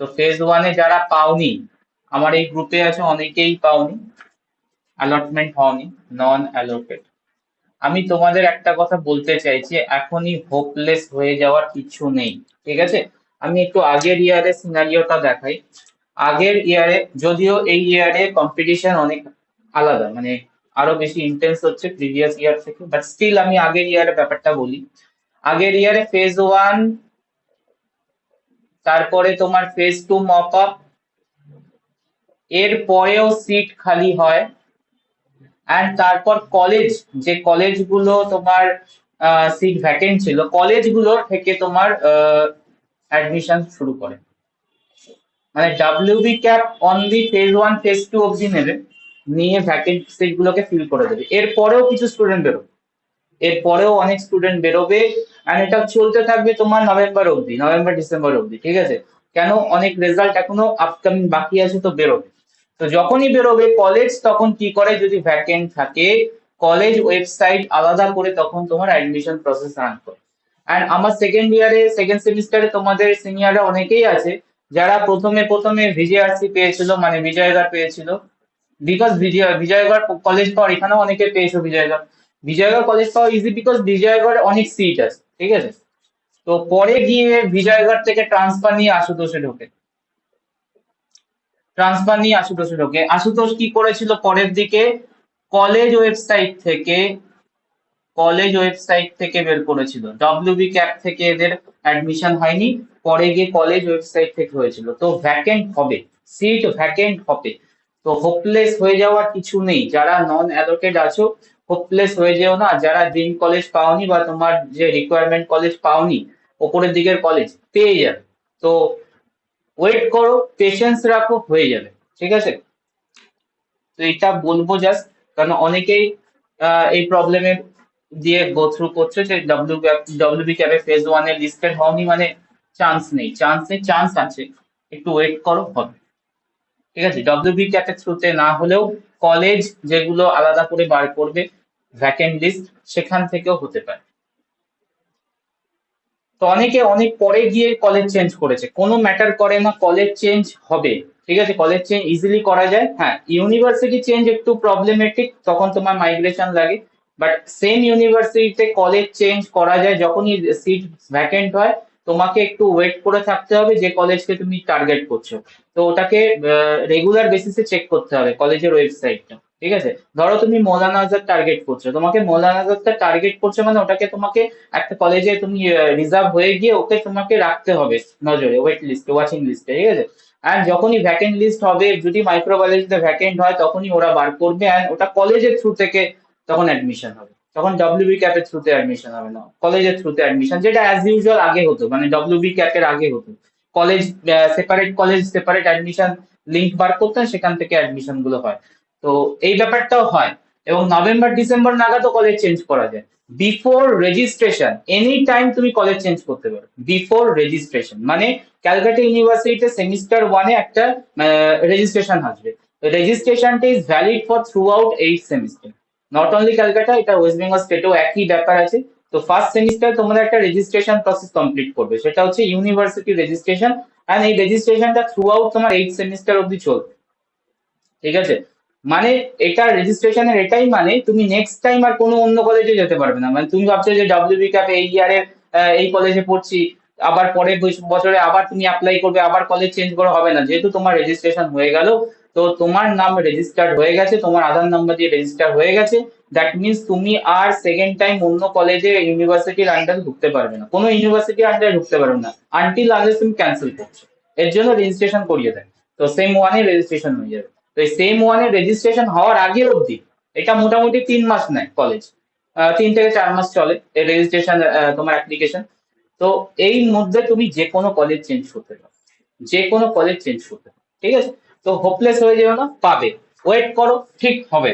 তো ফেজ ওয়ানে যারা পাওনি, আমার এই গ্রুপে আছে অনেকেই পাওনি, অ্যালটমেন্ট হওনি, নন অ্যালোটেড। আমি তোমাদের একটা কথা বলতে চাইছি, এখনই হোপলেস হয়ে যাওয়ার কিছু নেই, ঠিক আছে? আমি একটু আগের ইয়ারের সিনারিওটা দেখাই। আগের ইয়ারে, যদিও এই ইয়ারে কম্পিটিশন অনেক আলাদা, মানে আরো বেশি ইন্টেন্স হচ্ছে প্রিভিয়াস ইয়ার থেকে, বাট স্টিল আমি আগের ইয়ারের ব্যাপারটা বলি। আগের ইয়ারে ফেজ ওয়ান, তারপরে তোমার ফেজ টু মক আপ, এর পরেও সিট খালি হয়, অ্যান্ড তারপর কলেজ, যে কলেজগুলো তোমার সিট ভ্যাকেন্ট ছিল, কলেজগুলো থেকে তোমার অ্যাডমিশন শুরু করে। মানে WB CAP only phase one phase two অবধি নেবে, নিয়ে ভ্যাকেন্ট সিট গুলোকে ফিল করে দেবে। এরপরেও কিছু স্টুডেন্ট বেরোবে, এরপরেও অনেক স্টুডেন্ট বেরোবে, অ্যান্ড এটা চলতে থাকবে তোমার নভেম্বর অবধি, নভেম্বর ডিসেম্বর অবধি, ঠিক আছে? কেন, অনেক রেজাল্ট এখনো আপকামিং বাকি আছে, তো বেরোবে। তো যখনই বেরোবে কলেজ, তখন কি করে, যদি ভ্যাকেন্ট থাকে, কলেজ ওয়েবসাইট আলাদা করে তখন তোমার অ্যাডমিশন প্রসেস রান করে। অ্যান্ড আমার সেকেন্ড ইয়ারে, সেকেন্ড সেমিস্টারে তোমাদের সিনিয়ররা অনেকেই আছে যারা প্রথমে প্রথমে ভিজেআরসি পেয়েছিল, মানে বিজয়গড় পেয়েছিল। বিকজ বিজয়গড় কলেজ পাওয়ার, এখানেও অনেকে পেয়েছো বিজয়গড়। বিজয়গড় কলেজ পাওয়া ইজি বিকজ বিজয়গড়ে অনেক সিট আছে, ঠিক আছে? তো পরে গিয়ে বিজয়গড় থেকে ট্রান্সফার নিয়ে আশুতোষে ঢোকে, ট্রান্সফার নিয়ে আশুতোষে ঢোকে। আশুতোষ কি করেছিল পরের দিকে, কলেজ ওয়েবসাইট থেকে, কলেজ ওয়েবসাইট থেকে বের করেছিল, ডব্লিউবি ক্যাপ থেকে এদের অ্যাডমিশন হয়নি, পরে গিয়ে কলেজ ওয়েবসাইট থেকে হয়েছিল। তো ভ্যাকেন্ট হবে, সিট ভ্যাকেন্ট হবে। তো হোপলেস হয়ে যাওয়ার কিছু নেই, যারা নন অ্যালোটেড আছো হোপলেস হয়ে যেও না। যারা ড্রিম কলেজ পাওনি বা তোমার যে রিকোয়ারমেন্ট কলেজ পাওনি, ওপরের দিকের কলেজ পেয়ে যাবে। তো ওয়েট করো, পেশেন্স রাখো, হয়ে যাবে, ঠিক আছে? তো এটা বলবো জাস্ট, কারণ অনেকেই এই প্রবলেমের দিয়ে গো থ্রু করছে, যে ডব্লিউবি ক্যাপে ফেজ ওয়ানে লিস্টেড হওনি মানে চান্স নেই, চান্স নেই, চান্স আছে, একটু ওয়েট করো, হবে, ঠিক আছে? ডব্লিউবি ক্যাপের থ্রুতে না হলেও কলেজ যেগুলো আলাদা করে বার করবে ভ্যাকেন্ট লিস্ট, সেখান থেকেও হতে পারে। তো অনেকে অনেক পরে গিয়ে কলেজ চেঞ্জ করেছে, কোনো ম্যাটার করে না, কলেজ চেঞ্জ হবে, ঠিক আছে? কলেজ চেঞ্জ ইজিলি করা যায়। হ্যাঁ, ইউনিভার্সিটি চেঞ্জ একটু প্রবলেমেটিক, তখন তোমার মাইগ্রেশন লাগে, বাট সেম ইউনিভার্সিটিতে কলেজ চেঞ্জ করা যায়। যখনই সিট ভ্যাকেন্ট হয়, তোমাকে একটু ওয়েট করে থাকতে হবে যে কলেজকে তুমি টার্গেট করছো। তো ওটাকে রেগুলার বেসিসে চেক করতে হবে কলেজের ওয়েবসাইটটা, ঠিক আছে? ধরো তুমি মৌলানা আজাদ টার্গেট করছো, তোমাকে মৌলানা আজাদটা টার্গেট করছো মানে ওটাকে তোমাকে একটা কলেজে তুমি রিজার্ভ হয়ে গিয়ে ওকে তোমাকে রাখতে হবে নজরে, ওয়েট লিস্টে, ওয়াচিং লিস্টে, ঠিক আছে? অ্যান্ড যখনই ভ্যাকেন্ট লিস্ট হবে, যদি মাইক্রোবায়োলজিতে ভ্যাকেন্ট হয়, তখনই ওরা বার করবে, অ্যান্ড ওটা কলেজের থ্রু থেকে তখন অ্যাডমিশন হবে। তখন ডব্লিউবি ক্যাপের থ্রুতে অ্যাডমিশন হবে না, কলেজের থ্রুতে অ্যাডমিশন, যেটা অ্যাজ ইউজুয়াল আগে হতো, মানে ডব্লিউবি ক্যাপের আগে হতো। College, separate college separate admission link বার করতেন, সেখান থেকে অ্যাডমিশন গুলো হয়। তো এই ব্যাপারটাও হয়, এবং নভেম্বর ডিসেম্বর নাগাদও কলেজ চেঞ্জ করা যায়। বিফোর রেজিস্ট্রেশন এনি টাইম তুমি কলেজ চেঞ্জ করতে পারো, বিফোর রেজিস্ট্রেশন। মানে ক্যালকাটা ইউনিভার্সিটিতে সেমিস্টার ওয়ানে একটা রেজিস্ট্রেশন আসবে, রেজিস্ট্রেশনটা is valid for throughout 8 semester. Not only Calcutta, এটা ওয়েস্ট বেঙ্গল স্টেটেও একই ব্যাপার আছে। তো ফার্স্ট সেমিস্টার তোমরা একটা রেজিস্ট্রেশন প্রসেস কমপ্লিট করবে, সেটা হচ্ছে ইউনিভার্সিটি রেজিস্ট্রেশন, এন্ড এই রেজিস্ট্রেশনটা থ্রু আউট তোমার 8 সেমিস্টার অব্দি চলবে, ঠিক আছে? মানে এটা রেজিস্ট্রেশনের এটাই মানে তুমি নেক্সট টাইম আর কোনো অন্য কলেজে যেতে পারবে না। মানে তুমি ভাবছো যে ডব্লিউবি ক্যাপ এই ইয়ারে এই কলেজে পড়ছি, আবার পরের বছরে আবার তুমি অ্যাপ্লাই করবে, আবার কলেজ চেঞ্জ করা হবে না, যেহেতু তোমার রেজিস্ট্রেশন হয়ে গেল। তো তোমার নাম রেজিস্টার্ড হয়ে গেছে, তোমার আধার নাম্বার দিয়ে রেজিস্টার হয়ে গেছে, দ্যাট মিনস তুমি আর সেকেন্ড টাইম অন্য কলেজে ইউনিভার্সিটির আন্ডারে ঢুকতে পারবে না, কোনো ইউনিভার্সিটির আন্ডারে ঢুকতে পারবে না, আনটিল আনলেস তুমি ক্যান্সেল করছো। এর জন্য রেজিস্ট্রেশন করিয়ে দেয়, তো সেম ওয়ানে রেজিস্ট্রেশন হয়ে যাবে। তো এই সেম ওয়ানে রেজিস্ট্রেশন হওয়ার আগে অবধি, এটা মোটামুটি 3 মাস নেয় কলেজ, 3 থেকে 4 মাস চলে এই রেজিস্ট্রেশন, তোমার অ্যাপ্লিকেশন। তো এই মধ্যে তুমি যে কোনো কলেজ চেঞ্জ করতে পারো, যে কোনো কলেজ চেঞ্জ করতে পারো, ঠিক আছে? তো হোপলেস হয়ে যেও না, পাবে, ওয়েট করো, ঠিক হবে।